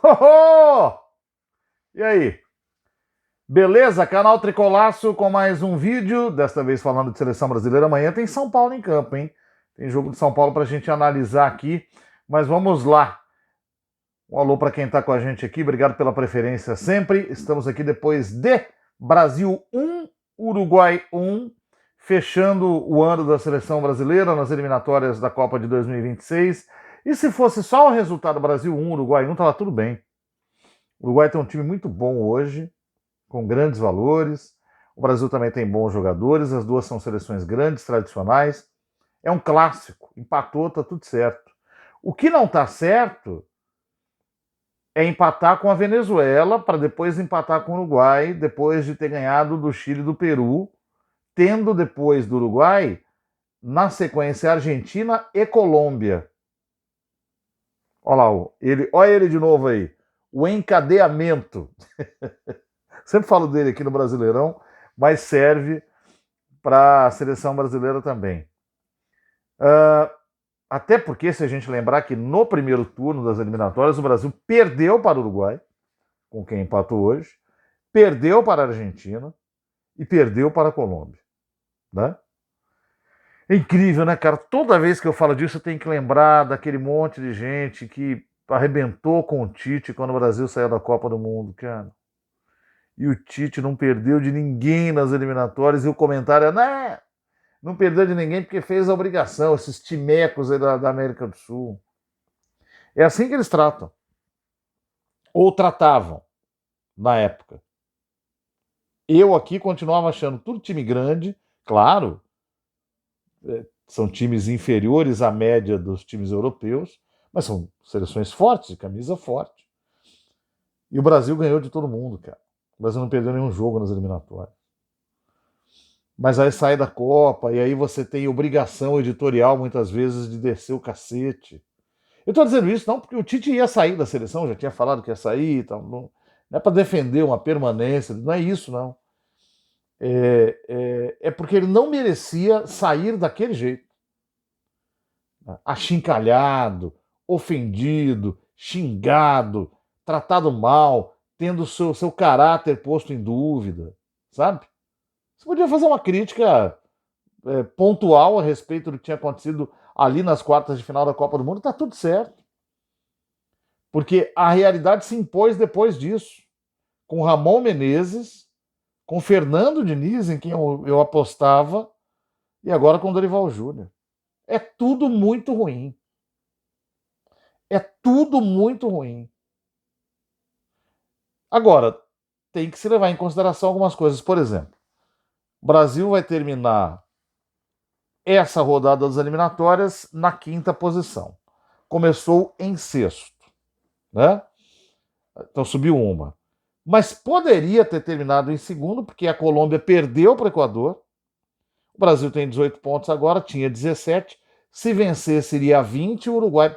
Oh! E aí? Beleza? Canal Tricolaço com mais um vídeo, desta vez falando de seleção brasileira. Amanhã tem São Paulo em campo, hein? Tem jogo de São Paulo para a gente analisar aqui, mas vamos lá. Um alô para quem está com a gente aqui, obrigado pela preferência sempre. Estamos aqui depois de Brasil 1, Uruguai 1, fechando o ano da seleção brasileira nas eliminatórias da Copa de 2026. E se fosse só o resultado Brasil 1, Uruguai 1, estava tudo bem. O Uruguai tem um time muito bom hoje, com grandes valores. O Brasil também tem bons jogadores, as duas são seleções grandes, tradicionais. É um clássico, empatou, tá tudo certo. O que não tá certo é empatar com a Venezuela para depois empatar com o Uruguai, depois de ter ganhado do Chile e do Peru, tendo depois do Uruguai, na sequência, Argentina e Colômbia. Olha lá, olha ele de novo aí. O encadeamento. Sempre falo dele aqui no Brasileirão, mas serve para a seleção brasileira também. Até porque, se a gente lembrar que no primeiro turno das eliminatórias, o Brasil perdeu para o Uruguai, com quem empatou hoje, perdeu para a Argentina e perdeu para a Colômbia. Né? É incrível, né, cara? Toda vez que eu falo disso, eu tenho que lembrar daquele monte de gente que arrebentou com o Tite quando o Brasil saiu da Copa do Mundo, cara. E o Tite não perdeu de ninguém nas eliminatórias, e o comentário é, né? Não perdeu de ninguém porque fez a obrigação, esses timecos aí da América do Sul. É assim que eles tratam. Ou tratavam, na época. Eu aqui continuava achando tudo time grande, claro, são times inferiores à média dos times europeus, mas são seleções fortes, de camisa forte. E o Brasil ganhou de todo mundo, cara. O Brasil não perdeu nenhum jogo nas eliminatórias. Mas aí sai da Copa, e aí você tem obrigação editorial, muitas vezes, de descer o cacete. Eu estou dizendo isso não porque o Tite ia sair da seleção, já tinha falado que ia sair, tal, não é para defender uma permanência, não é isso, não. É porque ele não merecia sair daquele jeito. Achincalhado, ofendido, xingado, tratado mal, tendo seu caráter posto em dúvida, sabe? Você podia fazer uma crítica pontual a respeito do que tinha acontecido ali nas quartas de final da Copa do Mundo, tá tudo certo. Porque a realidade se impôs depois disso, com Ramon Menezes, com Fernando Diniz, em quem eu apostava, e agora com Dorival Júnior. É tudo muito ruim. É tudo muito ruim. Agora, tem que se levar em consideração algumas coisas. Por exemplo, o Brasil vai terminar essa rodada das eliminatórias na quinta posição. Começou em sexto, né? Então subiu uma. Mas poderia ter terminado em segundo, porque a Colômbia perdeu para o Equador. O Brasil tem 18 pontos agora, tinha 17. Se vencer, seria 20. O Uruguai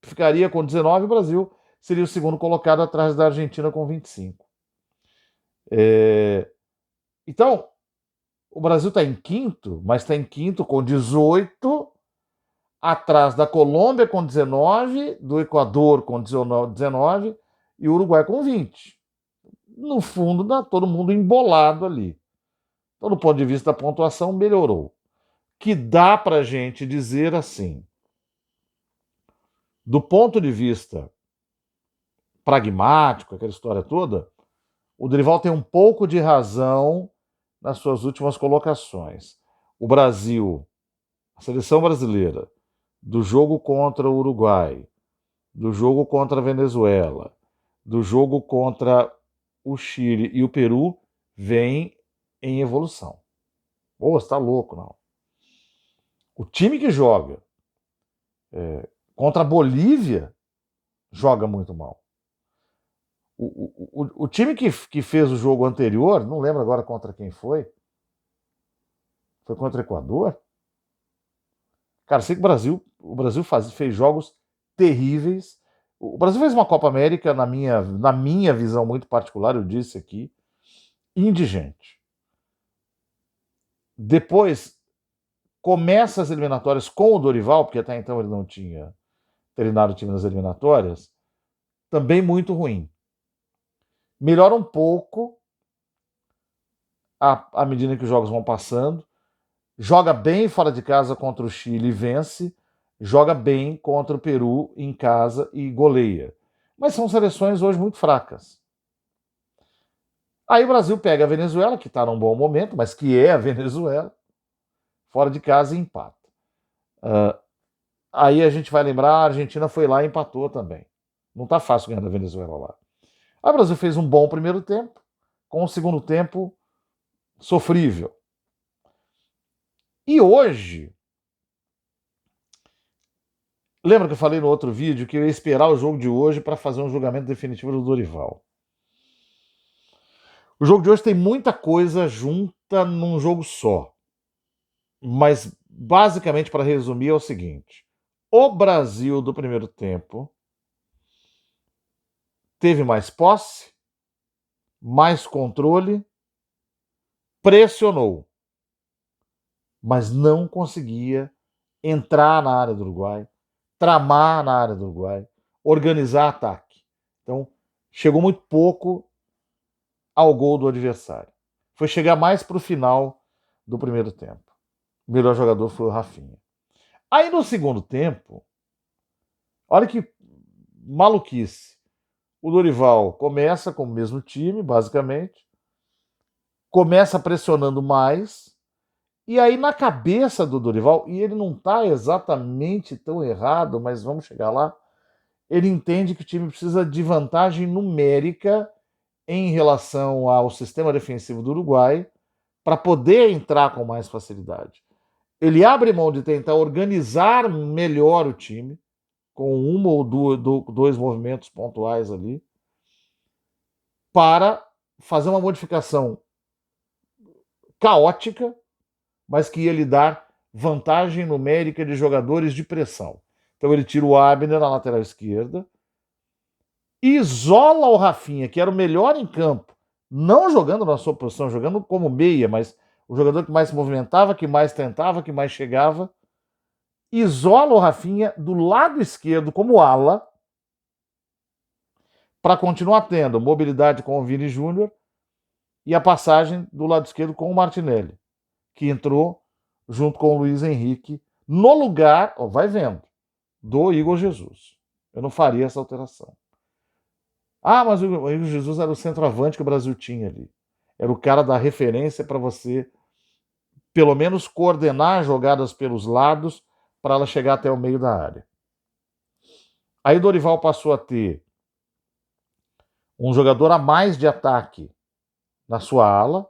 ficaria com 19. O Brasil seria o segundo colocado atrás da Argentina com 25. Então, o Brasil está em quinto, mas está em quinto com 18, atrás da Colômbia com 19, do Equador com 19 e o Uruguai com 20. No fundo, dá todo mundo embolado ali. Então, do ponto de vista da pontuação, melhorou. Que dá para a gente dizer assim, do ponto de vista pragmático, aquela história toda, o Dorival tem um pouco de razão nas suas últimas colocações. O Brasil, a seleção brasileira, do jogo contra o Uruguai, do jogo contra a Venezuela, do jogo contra o Chile e o Peru, vem em evolução. Ô, você tá louco, não. O time que joga contra a Bolívia joga muito mal. O time que fez o jogo anterior, não lembro agora contra quem foi. Foi contra o Equador? Cara, sei que o Brasil fez jogos terríveis. O Brasil fez uma Copa América, na minha visão muito particular, eu disse aqui, indigente. Depois começa as eliminatórias com o Dorival, porque até então ele não tinha treinado o time nas eliminatórias, também muito ruim. Melhora um pouco à medida que os jogos vão passando. Joga bem fora de casa contra o Chile e vence. Joga bem contra o Peru em casa e goleia. Mas são seleções hoje muito fracas. Aí o Brasil pega a Venezuela, que está num bom momento, mas que é a Venezuela, fora de casa e empata. Aí a gente vai lembrar, a Argentina foi lá e empatou também. Não está fácil ganhar da Venezuela lá. Aí o Brasil fez um bom primeiro tempo, com o segundo tempo sofrível. E hoje, lembra que eu falei no outro vídeo que eu ia esperar o jogo de hoje para fazer um julgamento definitivo do Dorival? O jogo de hoje tem muita coisa junta num jogo só. Mas, basicamente, para resumir, é o seguinte: o Brasil do primeiro tempo teve mais posse, mais controle, pressionou, mas não conseguia entrar na área do Uruguai, tramar na área do Uruguai, organizar ataque. Então, chegou muito pouco ao gol do adversário. Foi chegar mais para o final do primeiro tempo. O melhor jogador foi o Rafinha. Aí no segundo tempo, olha que maluquice. O Dorival começa com o mesmo time, basicamente, começa pressionando mais, e aí na cabeça do Dorival, e ele não está exatamente tão errado, mas vamos chegar lá, ele entende que o time precisa de vantagem numérica em relação ao sistema defensivo do Uruguai para poder entrar com mais facilidade. Ele abre mão de tentar organizar melhor o time, com uma ou dois movimentos pontuais ali, para fazer uma modificação caótica, mas que ia lhe dar vantagem numérica de jogadores de pressão. Então ele tira o Abner na lateral esquerda, isola o Rafinha, que era o melhor em campo, não jogando na sua posição, jogando como meia, mas o jogador que mais se movimentava, que mais tentava, que mais chegava, isola o Rafinha do lado esquerdo como ala, para continuar tendo mobilidade com o Vini Júnior e a passagem do lado esquerdo com o Martinelli, que entrou junto com o Luiz Henrique no lugar, ó, vai vendo, do Igor Jesus. Eu não faria essa alteração. Ah, mas o Igor Jesus era o centroavante que o Brasil tinha ali. Era o cara da referência para você, pelo menos, coordenar jogadas pelos lados para ela chegar até o meio da área. Aí o Dorival passou a ter um jogador a mais de ataque na sua ala.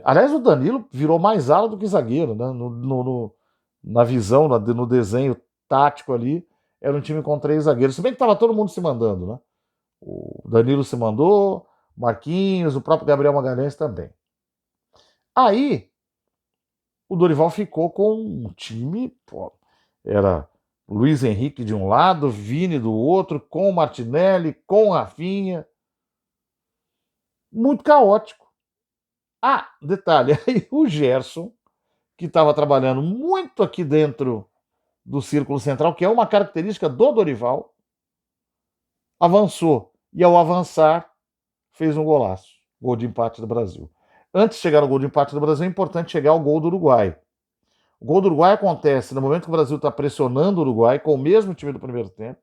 Aliás, o Danilo virou mais ala do que zagueiro, né? Na visão, no desenho tático ali, era um time com 3 zagueiros. Se bem que estava todo mundo se mandando, né? O Danilo se mandou, Marquinhos, o próprio Gabriel Magalhães também. Aí, o Dorival ficou com um time, pô, era Luiz Henrique de um lado, Vini do outro, com o Martinelli, com o Rafinha. Muito caótico. Ah, detalhe, aí o Gerson, que estava trabalhando muito aqui dentro do círculo central, que é uma característica do Dorival, avançou. E ao avançar, fez um golaço. Gol de empate do Brasil. Antes de chegar ao gol de empate do Brasil, é importante chegar ao gol do Uruguai. O gol do Uruguai acontece no momento que o Brasil está pressionando o Uruguai com o mesmo time do primeiro tempo.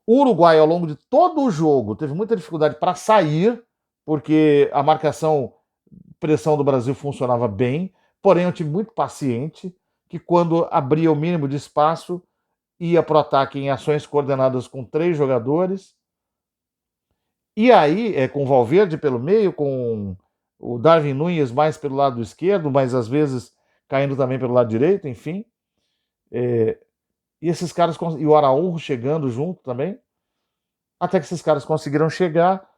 O Uruguai, ao longo de todo o jogo, teve muita dificuldade para sair, porque a marcação, pressão do Brasil funcionava bem, porém é um time muito paciente, que quando abria o mínimo de espaço, ia para o ataque em ações coordenadas com 3 jogadores. E aí, com o Valverde pelo meio, com o Darwin Núñez mais pelo lado esquerdo, mas às vezes caindo também pelo lado direito, enfim. E esses caras, e o Araújo chegando junto também, até que esses caras conseguiram chegar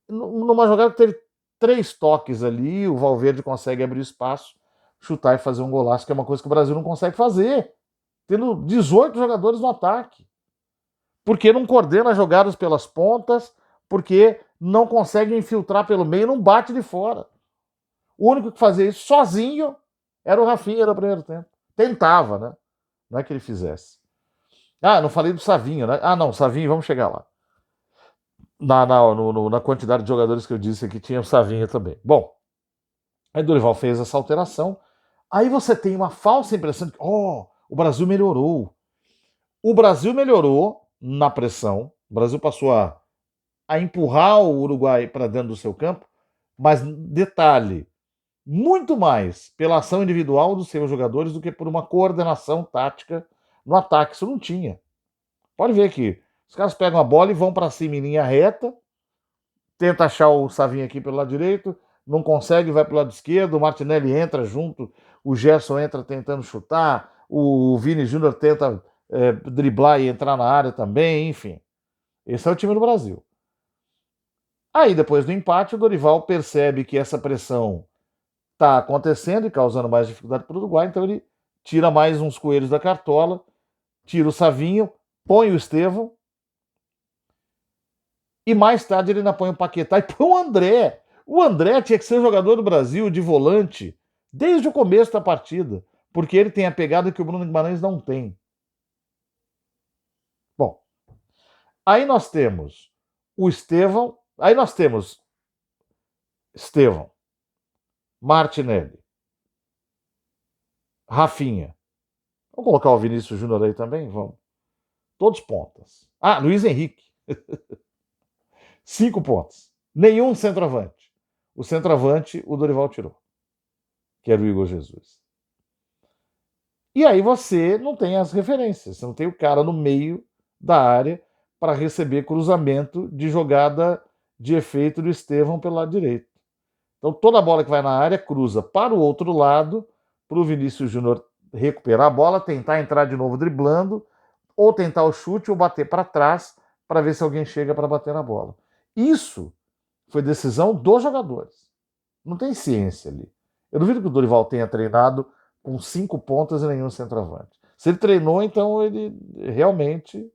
numa jogada que teve 3 toques ali, o Valverde consegue abrir espaço, chutar e fazer um golaço, que é uma coisa que o Brasil não consegue fazer, tendo 18 jogadores no ataque. Porque não coordena jogadas pelas pontas, porque não consegue infiltrar pelo meio, não bate de fora. O único que fazia isso sozinho era o Rafinha no primeiro tempo. Tentava, né? Não é que ele fizesse. Ah, não falei do Savinho, né? Ah, não, Savinho, vamos chegar lá. Na quantidade de jogadores que eu disse aqui, tinha o Savinho também. Bom, aí Dorival fez essa alteração. Aí você tem uma falsa impressão de que, o Brasil melhorou. O Brasil melhorou na pressão. O Brasil passou a empurrar o Uruguai para dentro do seu campo. Mas, detalhe, muito mais pela ação individual dos seus jogadores do que por uma coordenação tática no ataque. Isso não tinha. Pode ver que os caras pegam a bola e vão para cima em linha reta, tenta achar o Savinho aqui pelo lado direito, não consegue, vai para o lado esquerdo, o Martinelli entra junto, o Gerson entra tentando chutar, o Vini Júnior tenta driblar e entrar na área também, enfim. Esse é o time do Brasil. Aí, depois do empate, o Dorival percebe que essa pressão está acontecendo e causando mais dificuldade para o Uruguai, então ele tira mais uns coelhos da cartola, tira o Savinho, põe o Estevão, e mais tarde ele ainda põe o Paquetá e põe o André. O André tinha que ser jogador do Brasil de volante desde o começo da partida, porque ele tem a pegada que o Bruno Guimarães não tem. Bom, aí nós temos o Estevão, aí nós temos Estevão, Martinelli, Rafinha. Vamos colocar o Vinícius Júnior aí também? Vamos. Todos pontas. Ah, Luiz Henrique. 5 pontos. Nenhum centroavante. O centroavante, o Dorival tirou, que era o Igor Jesus. E aí você não tem as referências, você não tem o cara no meio da área para receber cruzamento de jogada de efeito do Estevão pelo lado direito. Então toda bola que vai na área cruza para o outro lado, para o Vinícius Júnior recuperar a bola, tentar entrar de novo driblando, ou tentar o chute ou bater para trás para ver se alguém chega para bater na bola. Isso foi decisão dos jogadores. Não tem ciência ali. Eu duvido que o Dorival tenha treinado com 5 pontas e nenhum centroavante. Se ele treinou, então ele realmente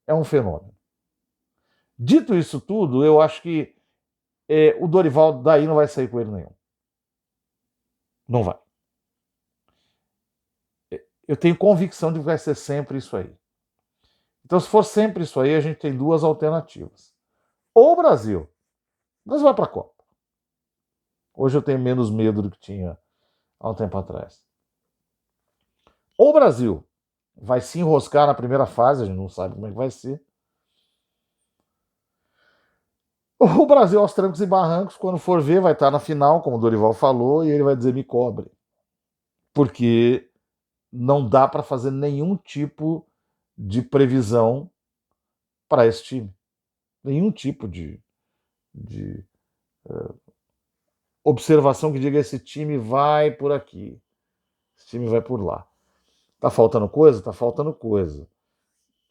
é um fenômeno. Dito isso tudo, eu acho que o Dorival daí não vai sair com ele nenhum. Não vai. Eu tenho convicção de que vai ser sempre isso aí. Então, se for sempre isso aí, a gente tem duas alternativas. Ou o Brasil. O Brasil vai para a Copa. Hoje eu tenho menos medo do que tinha há um tempo atrás. Ou o Brasil vai se enroscar na primeira fase, a gente não sabe como é que vai ser. O Brasil aos trancos e barrancos, quando for ver, vai estar na final, como o Dorival falou, e ele vai dizer me cobre. Porque não dá para fazer nenhum tipo de previsão para esse time. Nenhum tipo de observação que diga esse time vai por aqui, esse time vai por lá. Tá faltando coisa? Tá faltando coisa.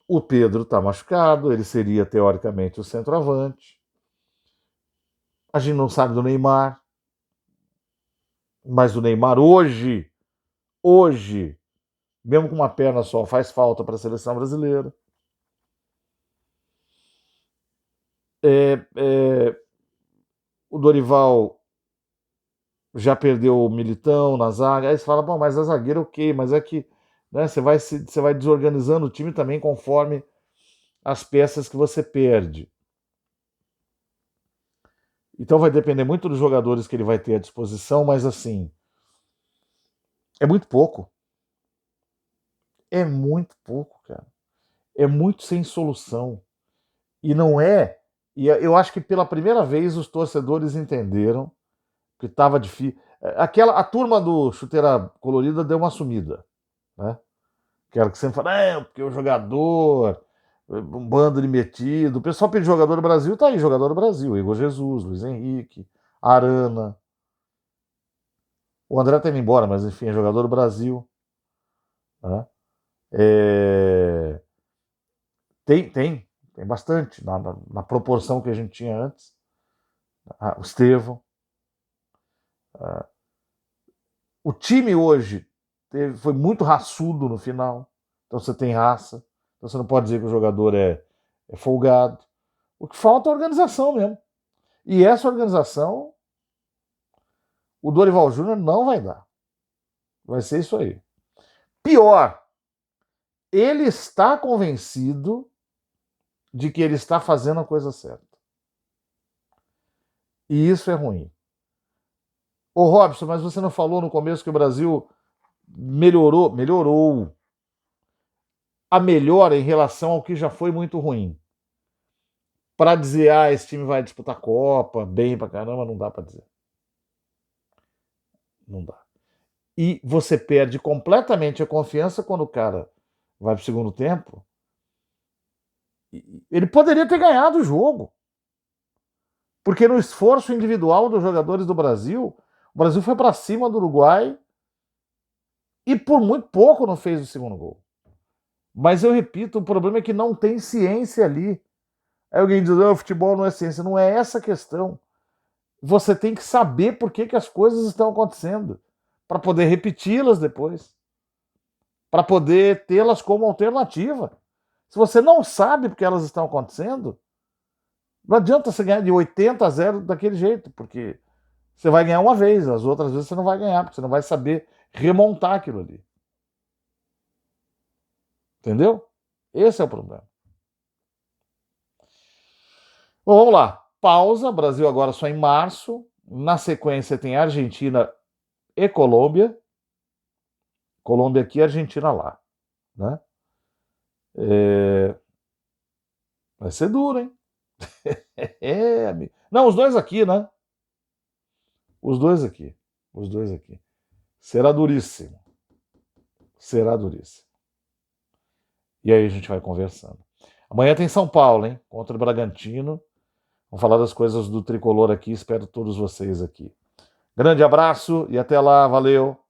O Pedro tá machucado, ele seria teoricamente o centroavante. A gente não sabe do Neymar, mas o Neymar hoje, mesmo com uma perna só, faz falta para a seleção brasileira. O Dorival já perdeu o Militão na zaga. Aí você fala, bom, mas a zagueira ok, mas é que né, você vai desorganizando o time também conforme as peças que você perde. Então vai depender muito dos jogadores que ele vai ter à disposição, mas assim, é muito pouco. É muito pouco, cara. É muito sem solução. E não é. E eu acho que pela primeira vez os torcedores entenderam que estava difícil. A turma do Chuteira Colorida deu uma sumida, né? Que era que sempre fala, porque o jogador, um bando de metido. O pessoal pediu jogador do Brasil, tá aí, jogador do Brasil. Igor Jesus, Luiz Henrique, Arana. O André tá indo embora, mas enfim, é jogador do Brasil. Né? É... Tem bastante, na proporção que a gente tinha antes. O Estevão. O time hoje foi muito raçudo no final. Então você tem raça. Então você não pode dizer que o jogador é folgado. O que falta é organização mesmo. E essa organização, o Dorival Júnior não vai dar. Vai ser isso aí. Pior, ele está convencido de que ele está fazendo a coisa certa. E isso é ruim. Ô Robson, mas você não falou no começo que o Brasil melhorou? Melhorou. A melhora em relação ao que já foi muito ruim. Para dizer, esse time vai disputar a Copa, bem pra caramba, não dá para dizer. Não dá. E você perde completamente a confiança quando o cara vai pro segundo tempo. Ele poderia ter ganhado o jogo. Porque no esforço individual dos jogadores do Brasil, o Brasil foi para cima do Uruguai e por muito pouco não fez o segundo gol. Mas eu repito, o problema é que não tem ciência ali. Aí alguém diz, o futebol não é ciência. Não é essa a questão. Você tem que saber por que as coisas estão acontecendo, para poder repeti-las depois, para poder tê-las como alternativa. Se você não sabe porque elas estão acontecendo, não adianta você ganhar de 80-0 daquele jeito, porque você vai ganhar uma vez, as outras vezes você não vai ganhar, porque você não vai saber remontar aquilo ali. Entendeu? Esse é o problema. Bom, vamos lá. Pausa. Brasil agora só em março. Na sequência tem Argentina e Colômbia. Colômbia aqui e Argentina lá. Né? Vai ser duro, hein? Amigo. Não, os dois aqui, né? Os dois aqui. Os dois aqui. Será duríssimo. Será duríssimo. E aí a gente vai conversando. Amanhã tem São Paulo, hein? Contra o Bragantino. Vamos falar das coisas do tricolor aqui. Espero todos vocês aqui. Grande abraço e até lá. Valeu!